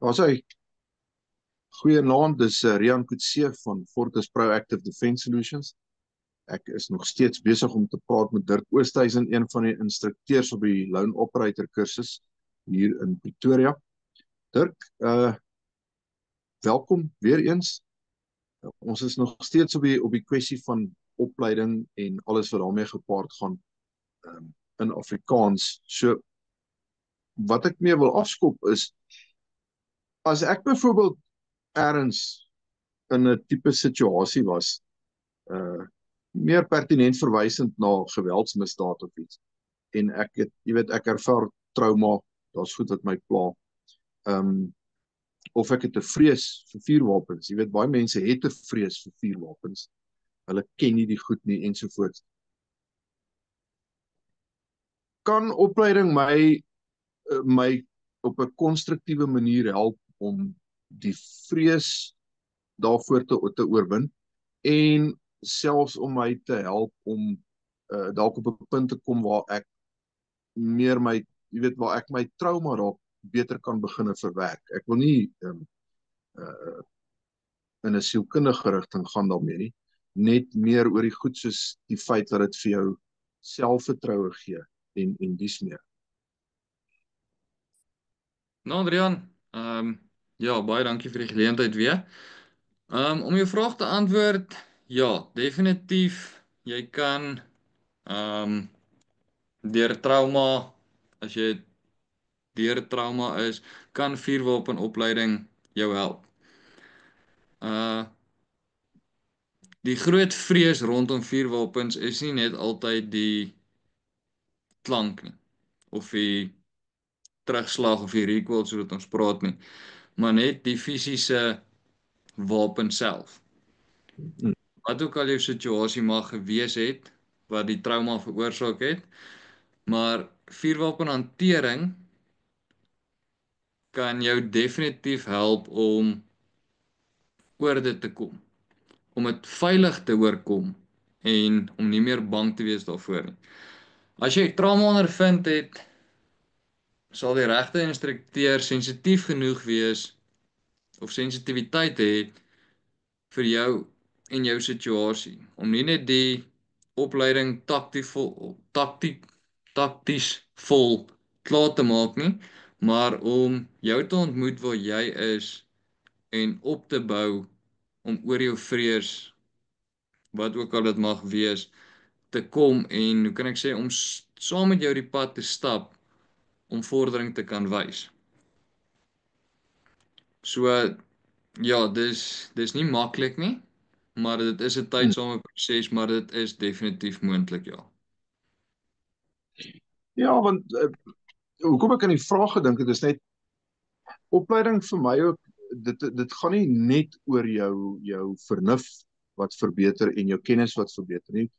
Daar's hy. Goeienaand, dis Rian Coetzee van Fortis Proactive Defence Solutions. Ek is nog steeds besig om te praat met Dirk Oosthuizen, een van die instrukteurs op die Lone Operator kursus hier in Pretoria. Dirk, welkom weer eens. Ons is nog steeds op die kwessie van opleiding en alles wat daarmee gepaard gaan in Afrikaans. So, wat ek mee wil afskop is, as ek byvoorbeeld ergens in 'n tipe situasie was, meer pertinent verwysend na geweldsmisdaad of iets, en ek ervaar trauma, daar's goed wat my pla, of ek het 'n vrees vir vuurwapens. Jy weet, baie mense het 'n vrees vir vuurwapens, hulle ken nie die goed nie, ensovoorts. Kan opleiding my op 'n konstruktiewe manier help om die vrees daarvoor te oorwin, en selfs om my te help om dalk op 'n punt te kom waar ek meer waar ek my trauma dalk beter kan begin verwerk. Ek wil nie in 'n sielkundige rigting gaan daarmee nie, net meer oor die goed soos die feit dat dit vir jou selfvertroue gee en dies meer. Nou, Adrian, ja, baie dankie vir die geleentheid weer. Om jou vraag te antwoord, ja, definitief, jy kan deur trauma, as jy deur trauma is, kan vuurwapenopleiding jou help. Die groot vrees rondom vuurwapens is nie net altyd die klank nie, of die terugslag of die recoil soos wat ons praat nie, maar net die fisiese wapen self. Wat ook al jou situasie mag gewees het, wat die trauma veroorsaak het, maar vuurwapenhantering kan jou definitief help om oor dit te kom, om dit veilig te oorkom en om nie meer bang te wees daarvoor nie. As jy trauma ondervind het, sal die regte instrukteur sensitief genoeg wees of sensitiwiteit hê vir jou en jou situasie, om nie net die opleiding takties vol klaar te maak nie, maar om jou te ontmoet waar jy is en op te bou om oor jou vrees, wat ook al dit mag wees, te kom en, hoe kan ek sê, om saam met jou die pad te stap om vordering te kan wys. So, ja, dis nie maklik nie, maar dit is 'n tydsame proses, maar dit is definitief moontlik, ja. Ja, want hoekom ek aan die vraag gedink het, is net opleiding vir my ook, dit gaan nie net oor jou vernuf wat verbeter en jou kennis wat verbeter nie,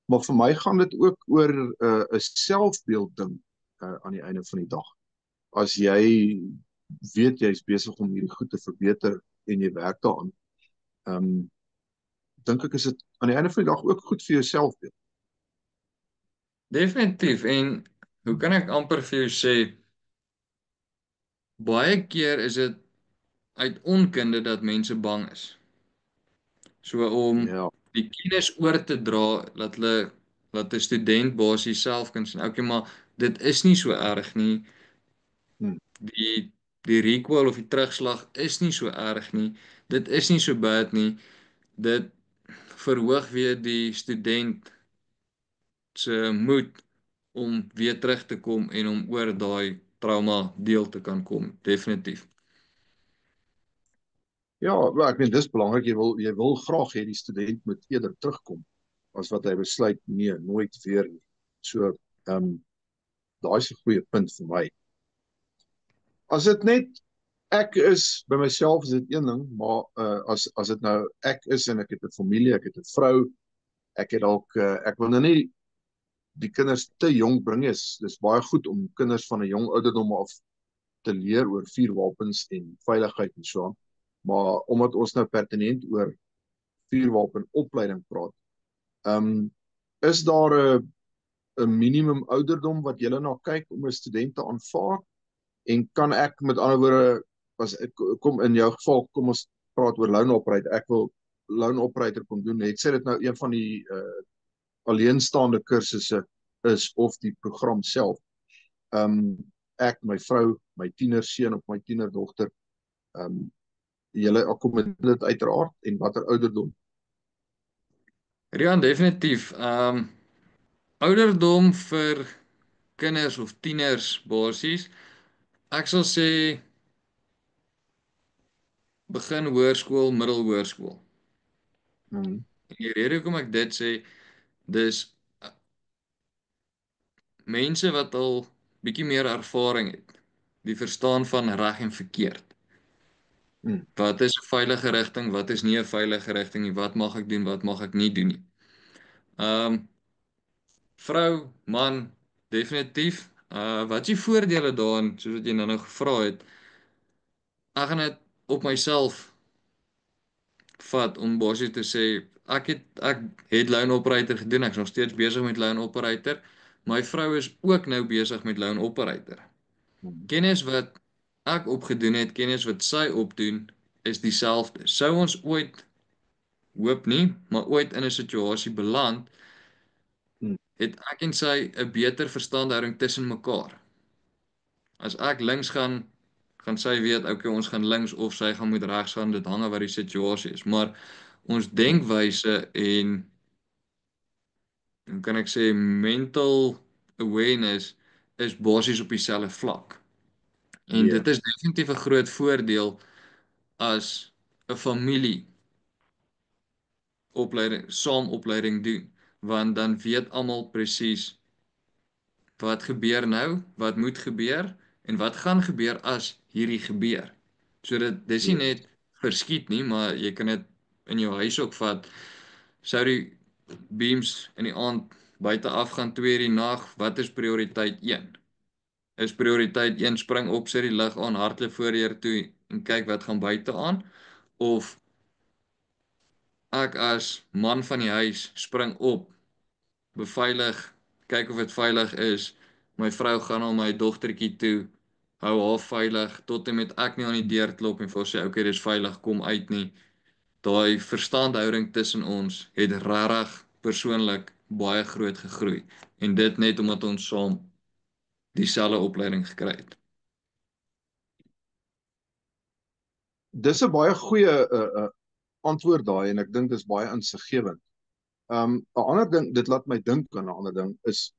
maar vir my gaan dit ook oor 'n selfbeeld ding aan die einde van die dag. As jy weet jy's besig om hierdie goed te verbeter en jy werk daaraan, dink ek is dit aan die einde van die dag ook goed vir jou selfbeeld. Definitief, en hoe kan ek amper vir jou sê, baie keer is dit uit onkunde dat mense bang is. So om Ja. die kennis oor te dra, dat 'n student basies self kan sê, okay, maar dit is nie so erg nie. Hm. Die recoil of die terugslag is nie so erg nie. Dit is nie so bad nie. Dit verhoog weer die student se moed om weer terug te kom en om oor daai trauma deel te kan kom. Definitief. Ja, maar ek meen dis belangrik, jy wil graag hê die student moet eerder terugkom as wat hy besluit nee, nooit weer nie. So, daai is 'n goeie punt vir my. As dit net ek is by myself, is dit een ding, maar as dit nou ek is en ek het 'n familie, ek het 'n vrou, ek het dalk ek wil nou nie die kinders te jonk bring. Dis baie goed om kinders van 'n jong ouderdom af te leer oor vuurwapens en veiligheid en so aan. Maar omdat ons nou pertinent oor vuurwapenopleiding praat, is daar 'n minimum ouderdom wat julle na kyk om 'n student te aanvaar? En kan ek met ander woorde, as ek kom in jou geval, kom ons praat oor loan operator. Ek wil loan operator kom doen. Het sê dit nou een van die alleenstaande kursusse is of die program self. Ek, my vrou, my tienerseun of my tienerdogter, julle akkommodeer dit uiteraard en watter ouderdom? Rian, definitief. Ouderdom vir kinders of tieners basies. Ek sal sê begin hoërskool, middelhoërskool. Hmm. En die rede hoekom ek dit sê, dis mense wat al bietjie meer ervaring het, die verstaan van reg en verkeerd. Hmm. Wat is 'n veilige rigting, wat is nie 'n veilige rigting nie, wat mag ek doen, wat mag ek nie doen nie. Vrou, man, definitief. Wat is die voordele daarin, soos wat jy nou gevra het? Ek gaan dit op myself vat om basies te sê ek het loan operator gedoen, ek's nog steeds besig met loan operator. My vrou is ook nou besig met loan operator. Hmm. Kennis wat ek opgedoen het, kennis wat sy opdoen, is dieselfde. Sou ons ooit, hoop nie, maar ooit in 'n situasie beland, Hmm. het ek en sy 'n beter verstandhouding tussen mekaar. As ek links gaan sy weet, okay, ons gaan links of sy gaan moet regs gaan, dit hang af wat die situasie is. Maar ons Hmm. denkwyse en hoe kan ek sê mental awareness is basies op dieselfde vlak. En Ja. dit is definitief 'n groot voordeel as 'n familie saam opleiding doen, want dan weet almal presies wat gebeur nou, wat moet gebeur en wat gaan gebeur as hierdie gebeur. So dis nie Ja. net verskiet nie, maar jy kan dit in jou huis ook vat. Sou die beams in die aand buite af gaan 2 uur die nag, wat is prioriteit 1? Is prioriteit 1 spring op, sit die lig aan, hardloop voor deur toe en kyk wat gaan buite aan, of ek as man van die huis spring op, beveilig, kyk of dit veilig is. My vrou gaan na my dogtertjie toe, hou haar veilig tot en met ek nie aan die deur klop en vir haar sê okay, dis veilig, kom uit nie. Daai verstandhouding tussen ons het regtig persoonlik baie groot gegroei en dit net omdat ons saam dieselfde opleiding gekry het. Dis 'n baie goeie antwoord daai en ek dink dis baie insiggewend. 'n ander ding, dit laat my dink aan 'n ander ding is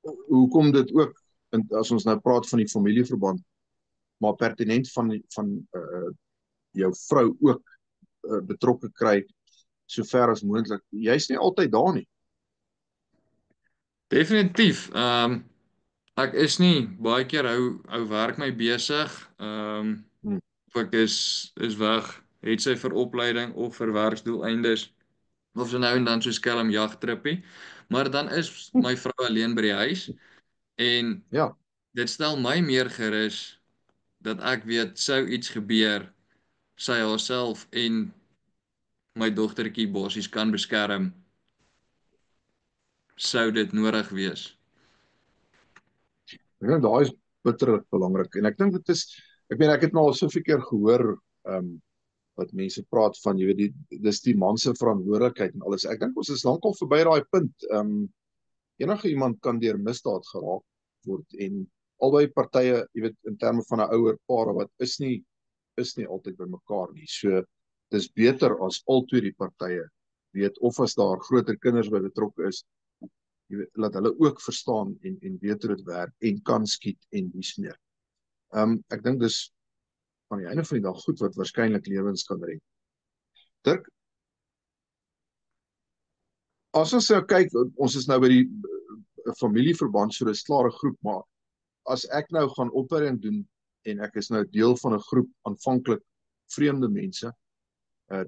hoekom dit ook as ons nou praat van die familieverband, maar pertinent van jou vrou ook betrokke kry sover as moontlik. Jy's nie altyd daar nie. Definitief. Ek is nie baie keer hou werk my besig. Hmm. Of ek is weg, het sy vir opleiding of vir werksdoeleindes of so nou en dan so skelm jagtrippie. Maar dan is my vrou alleen by die huis en Ja. dit stel my meer gerus dat ek weet sou iets gebeur, sy haarself en my dogtertjie basies kan beskerm sou dit nodig wees. Ek dink daai is bitterlik belangrik en ek dink dit is, ek meen ek het nou al soveel keer gehoor wat mense praat van, jy weet, dis die man se verantwoordelikheid en alles. Ek dink ons is lankal verby daai punt. Enige iemand kan deur misdaad geraak word en albei partye, jy weet, in terme van 'n ouer paar wat is nie altyd by mekaar nie. So dis beter as albei die partye weet, of as daar groter kinders by betrokke is, jy weet, laat hulle ook verstaan en weet hoe dit werk en kan skiet en dies meer. Ek dink dis aan die einde van die dag goed wat waarskynlik lewens kan red. Dirk, as ons nou kyk, ons is nou by die familieverband, so dis klaar 'n groep, maar as ek nou gaan opleiding doen en ek is nou deel van 'n groep aanvanklik vreemde mense,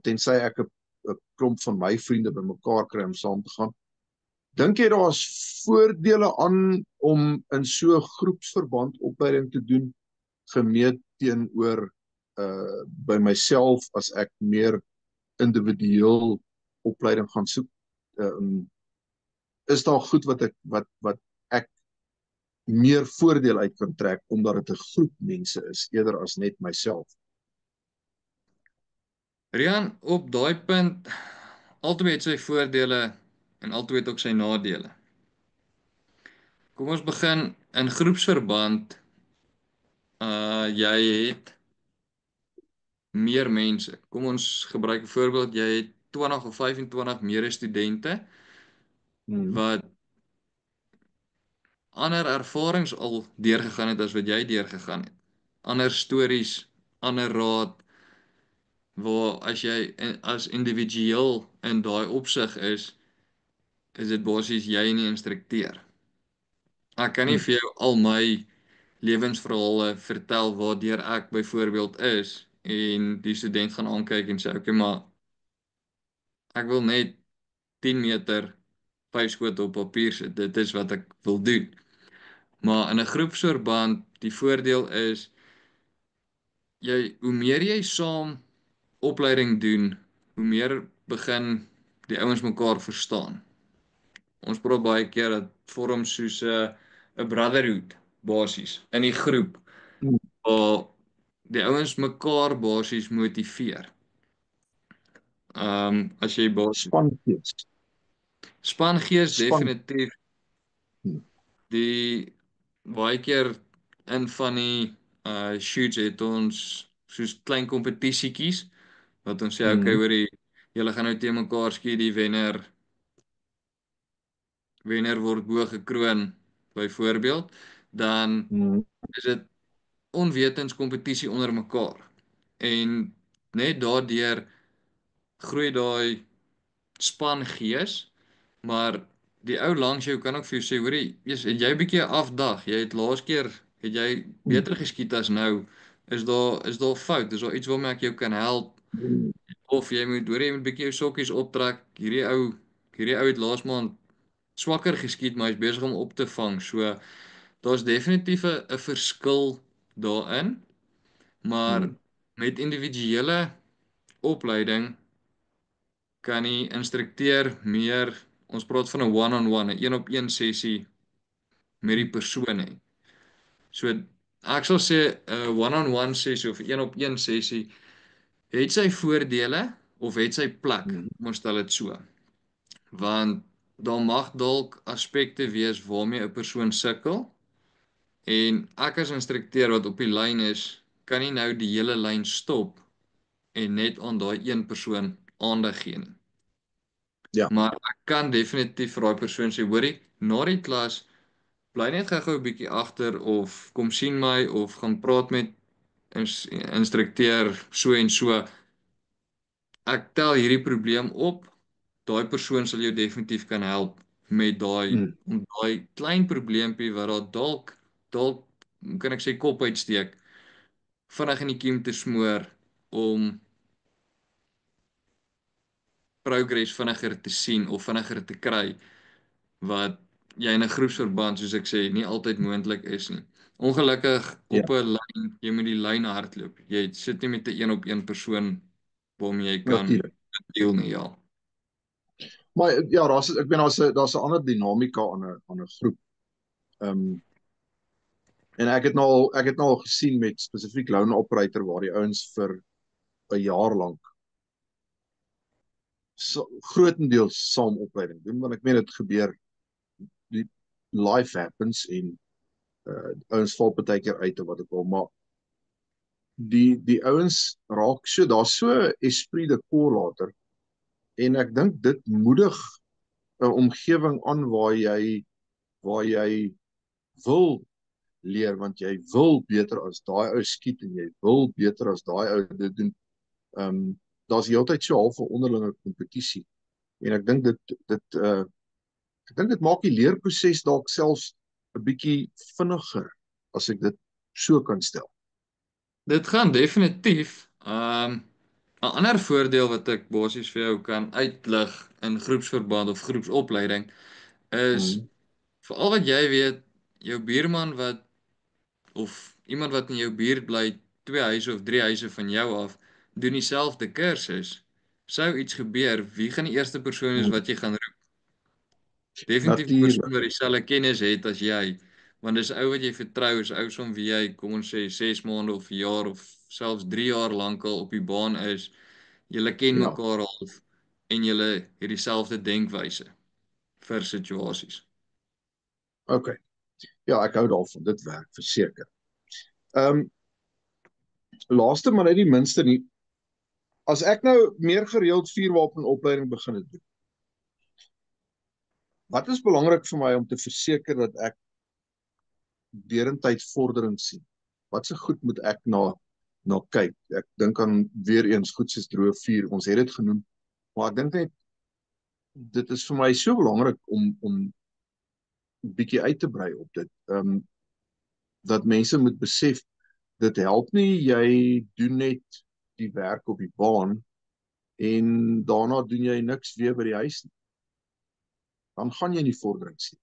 tensy ek 'n klomp van my vriende bymekaar kry om saam te gaan. Dink jy daar's voordele aan om in so 'n groepsverband opleiding te doen gemeet teenoor by myself as ek meer individueel opleiding gaan soek? Is daar goed wat ek meer voordeel uit kan trek omdat dit 'n groep mense is eerder as net myself. Rian, op daai punt, albei het sy voordele en albei het ook sy nadele. Kom ons begin in groepsverband. Jy het meer mense. Kom ons gebruik 'n voorbeeld, jy het 20 of 25 medestudente Hmm. wat ander ervarings al deurgegaan het as wat jy deurgegaan het. Ander stories, ander raad, waar as jy as individueel in daai opsig is dit basies jy en die instrukteur. Ek kan nie Hmm. vir jou al my lewensverhale vertel waardeur ek byvoorbeeld is en die student gaan aankyk en sê okay, maar ek wil net 10 meter 5 skote op papier sit. Dit is wat ek wil doen. Maar in 'n groepsverband, die voordeel is hoe meer jy saam opleiding doen, hoe meer begin die ouens mekaar verstaan. Ons praat baie keer dat vorm soos 'n brotherhood basies in die groep Hmm. waar die ouens mekaar basies motiveer. As jy basies Spangees. spangees Span. definitief Hmm. die baie keer in van die shoots het ons soos klein kompetisietjies wat ons sê okay, Hmm. hoorie, julle gaan nou teen mekaar skiet, die wenner word bo gekroon byvoorbeeld, dan Hmm. is dit onwetens kompetisie onder mekaar. En net daardeur groei daai spangees, maar die ou langs jou kan ook vir jou sê, hoorie, het jy 'n bietjie 'n afdag? Jy het laas keer het jy Hmm. beter geskiet as nou. Is daar fout? Is daar iets waarmee ek jou kan help? Hmm. Of jy moet bietjie jou sokkies optrek. Hierdie ou het laas maand swakker geskiet, maar hy's besig om op te vang. So daar's definitief 'n verskil daarin, maar Hmm. met individuele opleiding kan die instrukteur meer, ons praat van 'n one-on-one, 'n een-op-een sessie met die persoon hê. So ek sal sê 'n one-on-one sessie of 'n een-op-een sessie het sy voordele of het sy plek. Hmm. Kom ons stel dit so. Want daar mag dalk aspekte wees waarmee 'n persoon sukkel en ek as instrukteur wat op die lyn is, kan nie nou die hele lyn stop en net aan daai een persoon aandag gee nie. Ja. Maar ek kan definitief vir daai persoon sê, hoorie, na die klas bly net gou 'n bietjie agter of kom sien my of gaan praat met instrukteur so en so. Ek tel hierdie probleem op. Daai persoon sal jou definitief kan help met Hmm. daai klein probleempie wat daar dalk kan ek sê kop uitsteek, vinnig in die kiem te smoor om progress vinniger te sien of vinniger te kry wat jy in 'n groepsverband soos ek sê nie altyd moontlik is nie. Ongelukkig Ja, op 'n lyn, jy moet die lyn hardloop. Jy sit nie met 'n een-op-een persoon waarmee jy kan natuurlik. deel nie, ja. Maar ja, ek ben daar's 'n ander dinamika aan 'n groep. Ehm en ek het nou al gesien met spesifiek lone operator waar die ouens vir 'n jaar lank grootendeels saam opleiding doen, want ek meen dit gebeur, die life happens en ouens val partykeer uit of wat ook al, maar die ouens raak so, daar's so esprit de corps later en ek dink dit moedig 'n omgewing aan waar jy wil leer, want jy wil beter as daai ou skiet en jy wil beter as daai ou dit doen. Daar's heeltyd so half 'n onderlinge kompetisie en ek dink dit maak die leerproses dalk selfs 'n bietjie vinniger as ek dit so kan stel. Dit gaan definitief. 'n ander voordeel wat ek basies vir jou kan uitlig in groepsverband of groepsopleiding is Mm. veral wat jy weet, jou buurman wat of iemand wat in jou buurt bly, 2 huise of 3 huise van jou af, doen dieselfde kursus. Sou iets gebeur, wie gaan die eerste persoon is Mm. wat jy gaan roep? Definitief die persoon Natuurlik. wat dieselfde kennis het as jy, Want dis 'n ou wat jy vertrou, is 'n ou som wie jy, kom ons sê 6 maande of 'n jaar of selfs 3 jaar lankal op die baan is. Julle ken Ja, mekaar half en julle het dieselfde denkwyse vir situasies. okay. Ja, ek hou daarvan. Dit werk verseker. Ehm laaste maar net die minste nie. As ek nou meer gereeld vuurwapenopleiding begin het doen, wat is belangrik vir my om te verseker dat ek derentyd vordering sien? Wat se goed moet ek na kyk? Ek dink aan weer eens goed soos droë vuur. Ons het dit genoem, maar ek dink net dit is vir my so belangrik om 'n bietjie uit te brei op dit. Dat mense moet besef dit help nie jy doen net die werk op die baan en daarna doen jy niks weer by die huis nie. Dan gaan jy nie vordering sien.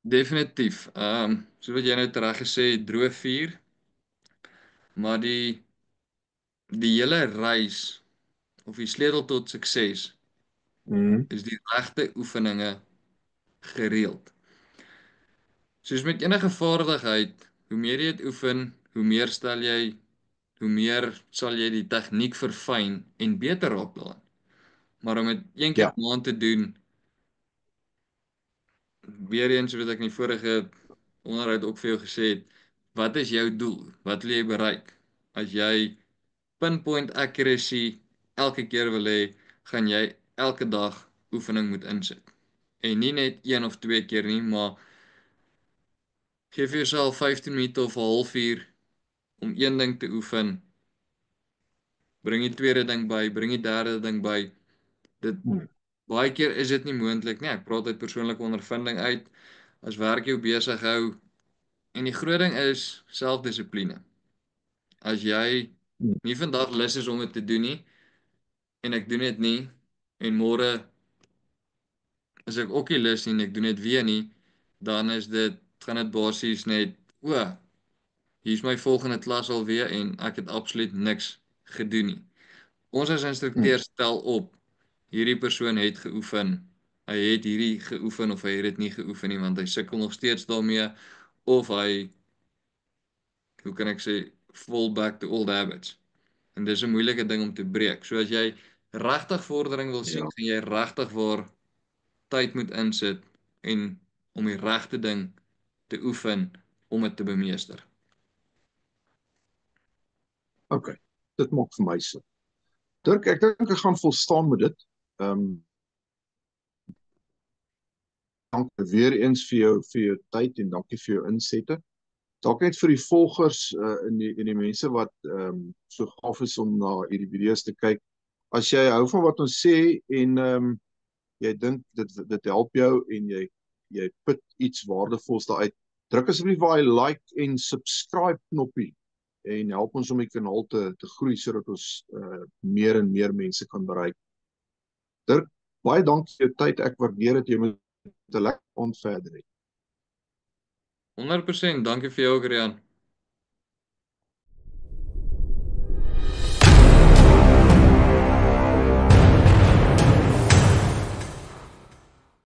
Definitief. So wat jy nou reg gesê, droë vuur, maar die hele reis of die sleutel tot sukses Mhm. is die regte oefeninge gereeld. Soos met enige vaardigheid, hoe meer jy dit oefen, hoe meer sal jy die tegniek verfyn en beter raak daarin. Maar om dit een keer Ja. 'n maand te doen, weer eens wat ek in die vorige onderhoud ook vir jou gesê het, wat is jou doel? Wat wil jy bereik? As jy pinpoint accuracy elke keer wil hê, gaan jy elke dag oefening moet insit. En nie net 1 of 2 keer nie, maar gee vir jouself 15 minute of 'n halfuur om een ding te oefen. Bring die tweede ding by, bring die derde ding by. Dit Mhm. baie keer is dit nie moontlik nie. Ek praat uit persoonlike ondervinding uit. As werk jou besig hou en die groot ding is selfdissipline. As jy nie vandag lus is om dit te doen nie en ek doen dit nie en môre as ek ook nie lus nie en ek doen dit weer nie, dan gaan dit basies net, o, hier's my volgende klas alweer en ek het absoluut niks gedoen nie. Ons as Mhm. instrukteurs tel op, hierdie persoon het geoefen. Hy het hierdie geoefen of hy het dit nie geoefen nie want hy sukkel nog steeds daarmee of hy, hoe kan ek sê, fall back to old habits. En dis 'n moeilike ding om te breek. So as jy regtig vordering wil sien, Ja, gaan jy regtig waar tyd moet insit en om die regte ding te oefen om dit te bemeester. okay. Dit maak vir my sin. Dirk, ek dink ek gaan volstaan met dit. Dankie weer eens vir jou tyd en dankie vir jou insette. Dalk net vir die volgers en die mense wat so gaaf is om na hierdie video's te kyk. As jy hou van wat ons sê en jy dink dit help jou en jy put iets waardevols daaruit, druk asseblief daai like en subscribe knoppie en help ons om die kanaal te groei sodat ons meer en meer mense kan bereik. Dirk, baie dankie vir jou tyd. Ek waardeer dit. Jy moet 'n lekker aand verder hê. 100%, dankie vir jou, Rian.